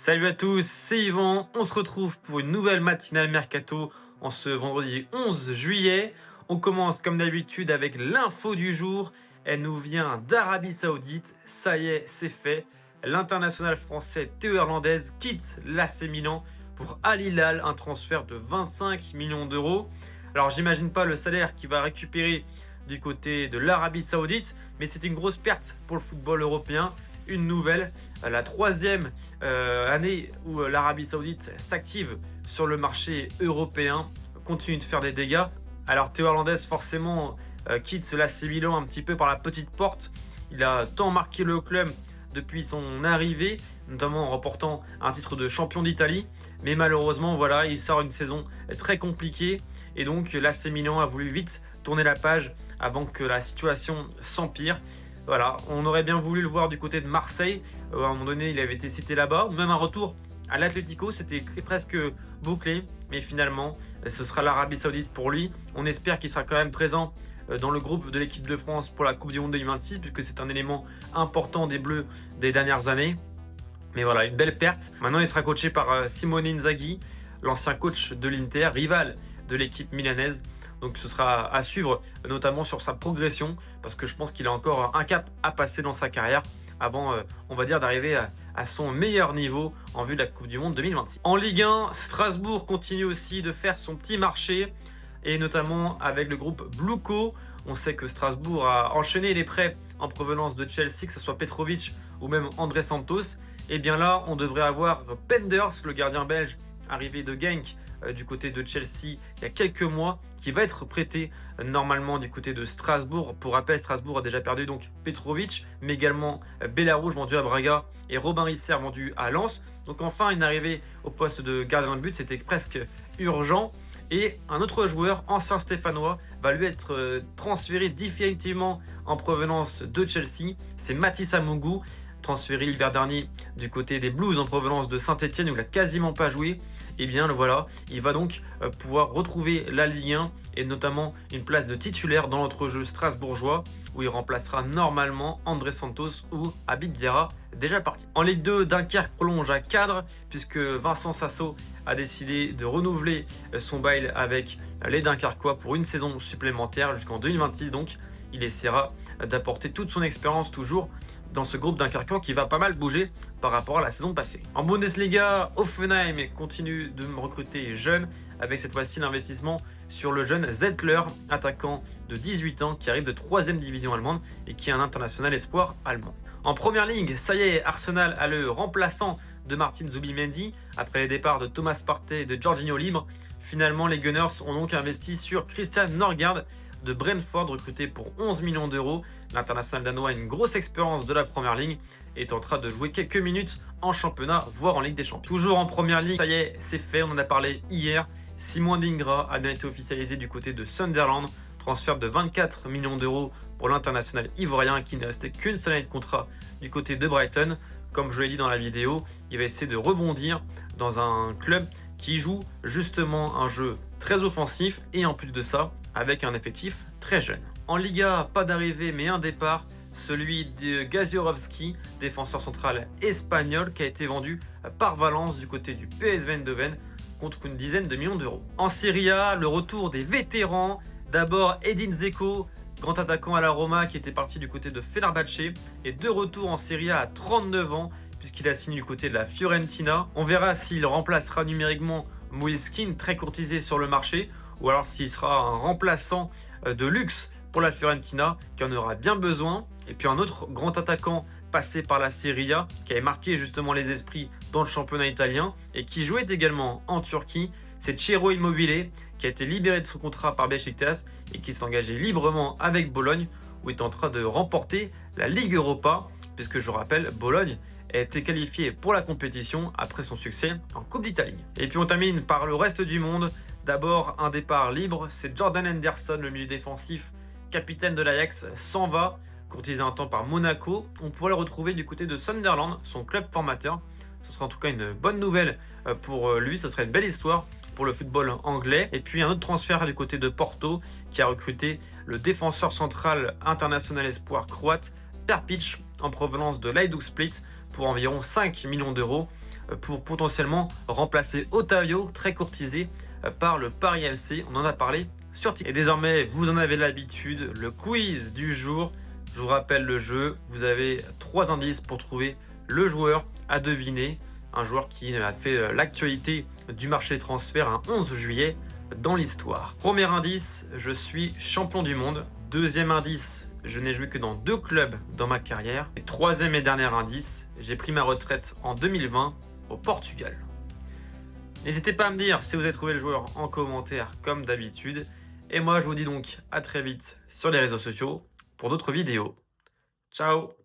Salut à tous, c'est Yvan. On se retrouve pour une nouvelle matinale Mercato en ce vendredi 11 juillet. On commence comme d'habitude avec l'info du jour. Elle nous vient d'Arabie Saoudite. Ça y est, c'est fait. L'international français Théo Hernandez quitte l'AC Milan pour Al Hilal, un transfert de 25 millions d'euros. Alors j'imagine pas le salaire qu'il va récupérer du côté de l'Arabie Saoudite, mais c'est une grosse perte pour le football européen. Une nouvelle, la troisième année où l'Arabie Saoudite s'active sur le marché européen, continue de faire des dégâts. Alors Théo Hernandez forcément quitte l'AC Milan un petit peu par la petite porte. Il a tant marqué le club depuis son arrivée, notamment en remportant un titre de champion d'Italie. Mais malheureusement, voilà, il sort une saison très compliquée. Et donc l'AC Milan a voulu vite tourner la page avant que la situation s'empire. Voilà, on aurait bien voulu le voir du côté de Marseille. À un moment donné, il avait été cité là-bas. Même un retour à l'Atlético, c'était presque bouclé. Mais finalement, ce sera l'Arabie Saoudite pour lui. On espère qu'il sera quand même présent dans le groupe de l'équipe de France pour la Coupe du Monde 2026, puisque c'est un élément important des Bleus des dernières années. Mais voilà, une belle perte. Maintenant, il sera coaché par Simone Inzaghi, l'ancien coach de l'Inter, rival de l'équipe milanaise. Donc ce sera à suivre, notamment sur sa progression, parce que je pense qu'il a encore un cap à passer dans sa carrière avant, on va dire, d'arriver à son meilleur niveau en vue de la Coupe du Monde 2026. En Ligue 1, Strasbourg continue aussi de faire son petit marché, et notamment avec le groupe Bluco. On sait que Strasbourg a enchaîné les prêts en provenance de Chelsea, que ce soit Petrovic ou même André Santos. Et bien là, on devrait avoir Penders, le gardien belge, arrivé de Genk, du côté de Chelsea il y a quelques mois, qui va être prêté normalement du côté de Strasbourg. Pour rappel, Strasbourg a déjà perdu donc Petrovic, mais également Bellarouge vendu à Braga et Robin Risser vendu à Lens. Donc enfin une arrivée au poste de gardien de but, c'était presque urgent. Et un autre joueur, ancien stéphanois, va lui être transféré définitivement en provenance de Chelsea. C'est Mathis Amougou, transféré l'hiver dernier du côté des Blues en provenance de Saint-Etienne où il n'a quasiment pas joué. Et bien le voilà, il va donc pouvoir retrouver la Ligue 1 et notamment une place de titulaire dans l'entrejeu strasbourgeois où il remplacera normalement André Santos ou Habib Diarra, déjà parti. En Ligue 2, Dunkerque prolonge à cadre puisque Vincent Sasso a décidé de renouveler son bail avec les Dunkerquois pour une saison supplémentaire jusqu'en 2026. Donc il essaiera d'apporter toute son expérience toujours dans ce groupe dunkerquois qui va pas mal bouger par rapport à la saison passée. En Bundesliga, Hoffenheim continue de recruter jeunes avec cette fois-ci l'investissement sur le jeune Zettler, attaquant de 18 ans qui arrive de 3ème division allemande et qui est un international espoir allemand. En première ligue, ça y est, Arsenal a le remplaçant de Martin Zubimendi après les départs de Thomas Partey et de Jorginho libre. Finalement, les Gunners ont donc investi sur Christian Norgard de Brentford, recruté pour 11 millions d'euros. L'international danois a une grosse expérience de la première ligue et est en train de jouer quelques minutes en championnat, voire en Ligue des Champions. Toujours en première ligue, ça y est, c'est fait, on en a parlé hier. Simon Dingra a bien été officialisé du côté de Sunderland. Transfert de 24 millions d'euros pour l'international ivoirien qui n'est resté qu'une seule année de contrat du côté de Brighton. Comme je l'ai dit dans la vidéo, il va essayer de rebondir dans un club qui joue justement un jeu très offensif et en plus de ça, avec un effectif très jeune. En Liga, pas d'arrivée mais un départ, celui de Gaziorovski, défenseur central espagnol qui a été vendu par Valence du côté du PSV Eindhoven contre une dizaine de millions d'euros. En Serie A, le retour des vétérans, d'abord Edin Dzeko, grand attaquant à la Roma qui était parti du côté de Fenerbahçe et de retour en Serie A à 39 ans puisqu'il a signé du côté de la Fiorentina. On verra s'il remplacera numériquement Moise Kean, très courtisé sur le marché, ou alors s'il sera un remplaçant de luxe pour la Fiorentina qui en aura bien besoin. Et puis un autre grand attaquant passé par la Serie A qui avait marqué justement les esprits dans le championnat italien et qui jouait également en Turquie, c'est Ciro Immobile qui a été libéré de son contrat par Beşiktaş et qui s'est engagé librement avec Bologne où il est en train de remporter la Ligue Europa puisque je rappelle Bologne a été qualifié pour la compétition après son succès en Coupe d'Italie. Et puis on termine par le reste du monde. D'abord un départ libre, c'est Jordan Henderson, le milieu défensif, capitaine de l'Ajax, s'en va, courtisé un temps par Monaco. On pourrait le retrouver du côté de Sunderland, son club formateur. Ce sera en tout cas une bonne nouvelle pour lui, ce serait une belle histoire pour le football anglais. Et puis un autre transfert du côté de Porto qui a recruté le défenseur central international espoir croate Perpic en provenance de l'Hajduk Split pour environ 5 millions d'euros. pour potentiellement remplacer Otavio, très courtisé par le Paris FC. On en a parlé sur TikTok. Et désormais, vous en avez l'habitude, le quiz du jour. Je vous rappelle le jeu, vous avez 3 indices pour trouver le joueur à deviner. Un joueur qui a fait l'actualité du marché transfert un 11 juillet dans l'histoire. Premier indice, je suis champion du monde. Deuxième indice, je n'ai joué que dans 2 clubs dans ma carrière. Et troisième et dernier indice, j'ai pris ma retraite en 2020 au Portugal. N'hésitez pas à me dire si vous avez trouvé le joueur en commentaire comme d'habitude. Et moi, je vous dis donc à très vite sur les réseaux sociaux pour d'autres vidéos. Ciao!